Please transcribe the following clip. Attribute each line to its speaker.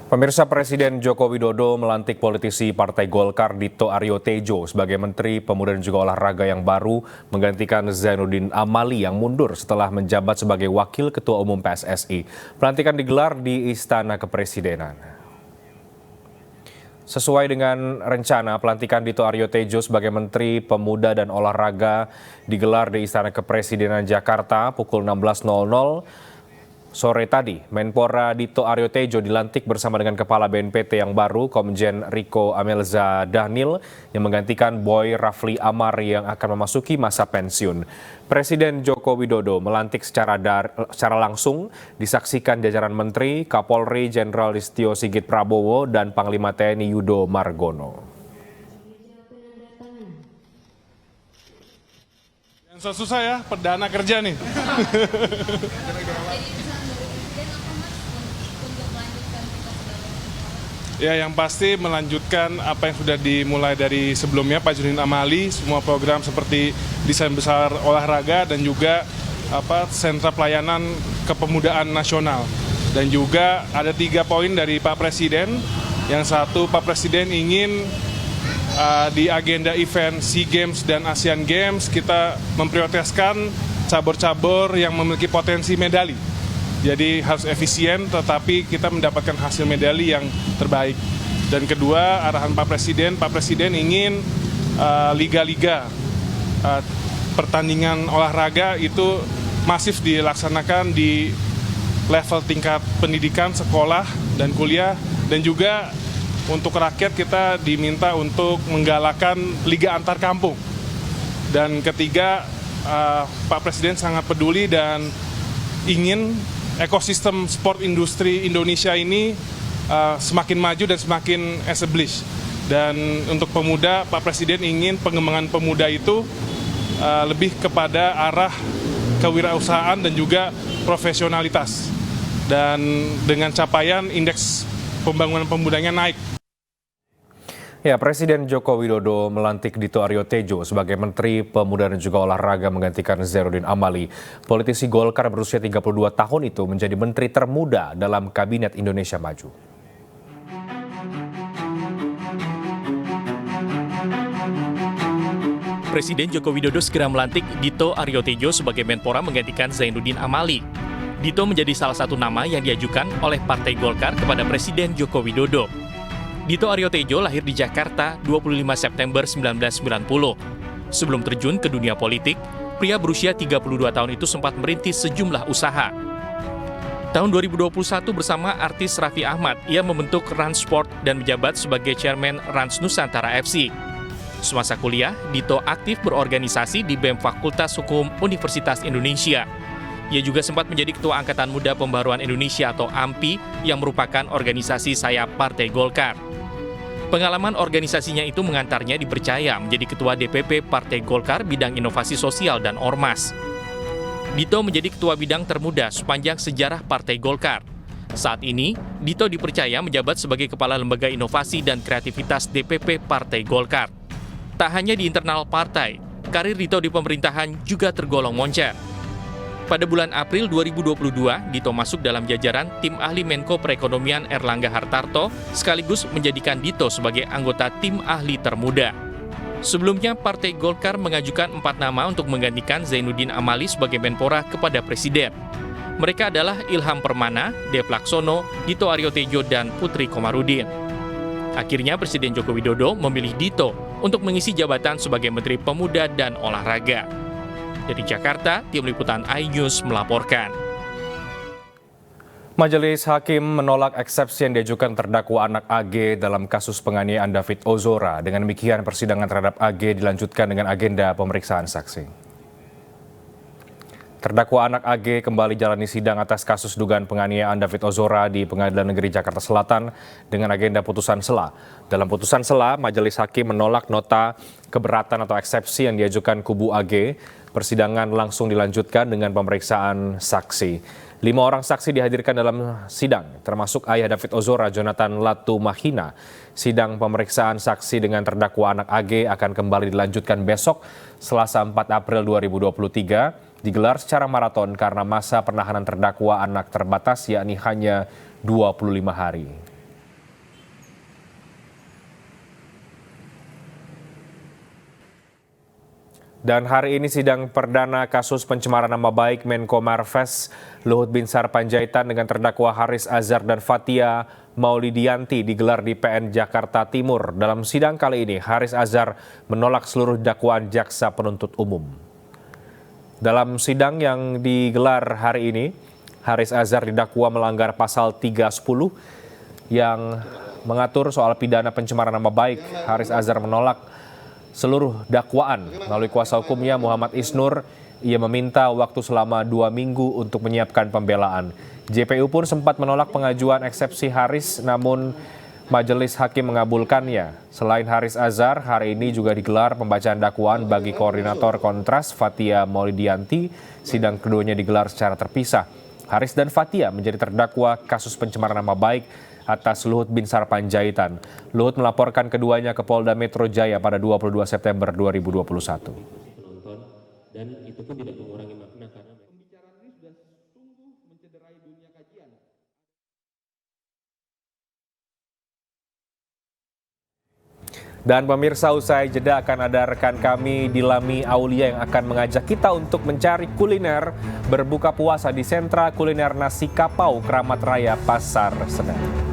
Speaker 1: Pemirsa, Presiden Joko Widodo melantik politisi Partai Golkar Dito Aryo Tejo sebagai Menteri Pemuda dan juga Olahraga yang baru menggantikan Zainuddin Amali yang mundur setelah menjabat sebagai Wakil Ketua Umum PSSI. Pelantikan digelar di Istana Kepresidenan. Sesuai dengan rencana, pelantikan Dito Aryo Tejo sebagai Menteri Pemuda dan Olahraga digelar di Istana Kepresidenan Jakarta pukul 16.00. Sore tadi, Menpora Dito Aryo Tejo dilantik bersama dengan Kepala BNPT yang baru, Komjen Riko Amelza Dhanil, yang menggantikan Boy Rafli Amar yang akan memasuki masa pensiun. Presiden Joko Widodo melantik secara langsung, disaksikan jajaran Menteri, Kapolri Jenderal Listio Sigit Prabowo, dan Panglima TNI Yudo Margono.
Speaker 2: Yang susah ya, perdana kerja nih. Ya, yang pasti melanjutkan apa yang sudah dimulai dari sebelumnya Pak Zainuddin Amali, semua program seperti desain besar olahraga dan juga sentra pelayanan kepemudaan nasional. Dan juga ada 3 poin dari Pak Presiden. Yang satu, Pak Presiden ingin di agenda event SEA Games dan ASEAN Games kita memprioritaskan cabur-cabur yang memiliki potensi medali. Jadi harus efisien tetapi kita mendapatkan hasil medali yang terbaik. Dan kedua, arahan Pak Presiden ingin liga-liga pertandingan olahraga itu masif dilaksanakan di level tingkat pendidikan, sekolah dan kuliah. Dan juga untuk rakyat kita diminta untuk menggalakkan liga antar kampung. Dan ketiga, Pak Presiden sangat peduli dan ingin ekosistem sport industri Indonesia ini semakin maju dan semakin established. Dan untuk pemuda, Pak Presiden ingin pengembangan pemuda itu lebih kepada arah kewirausahaan dan juga profesionalitas. Dan dengan capaian indeks pembangunan pemudanya naik.
Speaker 1: Ya, Presiden Joko Widodo melantik Dito Aryo Tejo sebagai Menteri Pemuda dan juga Olahraga menggantikan Zainuddin Amali. Politisi Golkar berusia 32 tahun itu menjadi menteri termuda dalam Kabinet Indonesia Maju.
Speaker 3: Presiden Joko Widodo segera melantik Dito Aryo Tejo sebagai Menpora menggantikan Zainuddin Amali. Dito menjadi salah satu nama yang diajukan oleh Partai Golkar kepada Presiden Joko Widodo. Dito Aryo Tejo lahir di Jakarta 25 September 1990. Sebelum terjun ke dunia politik, pria berusia 32 tahun itu sempat merintis sejumlah usaha. Tahun 2021 bersama artis Raffi Ahmad, ia membentuk Rans Sport dan menjabat sebagai Chairman Rans Nusantara FC. Semasa kuliah, Dito aktif berorganisasi di BEM Fakultas Hukum Universitas Indonesia. Ia juga sempat menjadi Ketua Angkatan Muda Pembaruan Indonesia atau AMPI yang merupakan organisasi sayap Partai Golkar. Pengalaman organisasinya itu mengantarnya dipercaya menjadi Ketua DPP Partai Golkar bidang inovasi sosial dan ormas. Dito menjadi Ketua Bidang termuda sepanjang sejarah Partai Golkar. Saat ini, Dito dipercaya menjabat sebagai Kepala Lembaga Inovasi dan Kreativitas DPP Partai Golkar. Tak hanya di internal partai, karir Dito di pemerintahan juga tergolong moncer. Pada bulan April 2022, Dito masuk dalam jajaran tim ahli Menko Perekonomian Erlangga Hartarto, sekaligus menjadikan Dito sebagai anggota tim ahli termuda. Sebelumnya, Partai Golkar mengajukan 4 nama untuk menggantikan Zainuddin Amali sebagai Menpora kepada Presiden. Mereka adalah Ilham Permana, Dev Laksono, Dito Aryo Tejo, dan Putri Komarudin. Akhirnya Presiden Joko Widodo memilih Dito untuk mengisi jabatan sebagai Menteri Pemuda dan Olahraga. Dari Jakarta, tim liputan iNews melaporkan.
Speaker 1: Majelis Hakim menolak eksepsi yang diajukan terdakwa anak AG dalam kasus penganiayaan David Ozora. Dengan demikian, persidangan terhadap AG dilanjutkan dengan agenda pemeriksaan saksi. Terdakwa anak AG kembali jalani sidang atas kasus dugaan penganiayaan David Ozora di Pengadilan Negeri Jakarta Selatan dengan agenda putusan sela. Dalam putusan sela, Majelis Hakim menolak nota keberatan atau eksepsi yang diajukan kubu AG. Persidangan langsung dilanjutkan dengan pemeriksaan saksi. 5 orang saksi dihadirkan dalam sidang, termasuk ayah David Ozora, Jonathan Latumahina. Sidang pemeriksaan saksi dengan terdakwa anak AG akan kembali dilanjutkan besok, Selasa 4 April 2023. Digelar secara maraton karena masa penahanan terdakwa anak terbatas, yakni hanya 25 hari. Dan hari ini sidang perdana kasus pencemaran nama baik Menko Marves Luhut Binsar Panjaitan dengan terdakwa Haris Azhar dan Fathia Maulidiyanti digelar di PN Jakarta Timur. Dalam sidang kali ini, Haris Azhar menolak seluruh dakwaan jaksa penuntut umum. Dalam sidang yang digelar hari ini, Haris Azhar didakwa melanggar pasal 310 yang mengatur soal pidana pencemaran nama baik. Haris Azhar menolak seluruh dakwaan. Melalui kuasa hukumnya Muhammad Isnur, ia meminta waktu selama 2 minggu untuk menyiapkan pembelaan. JPU pun sempat menolak pengajuan eksepsi Haris, namun majelis hakim mengabulkannya. Selain Haris Azhar, hari ini juga digelar pembacaan dakwaan bagi koordinator kontras Fathia Maulidiyanti. Sidang keduanya digelar secara terpisah. Haris dan Fathia menjadi terdakwa kasus pencemaran nama baik atas Luhut Binsar Panjaitan. Luhut melaporkan keduanya ke Polda Metro Jaya pada 22 September 2021.
Speaker 4: Dan itu pun tidak mengurangi makna karena
Speaker 5: pembicaraan ini sudah sungguh mencederai dunia kajian.
Speaker 1: Dan pemirsa, usai jeda akan ada rekan kami Dilami Aulia yang akan mengajak kita untuk mencari kuliner berbuka puasa di sentra kuliner nasi kapau Keramat Raya Pasar Senen.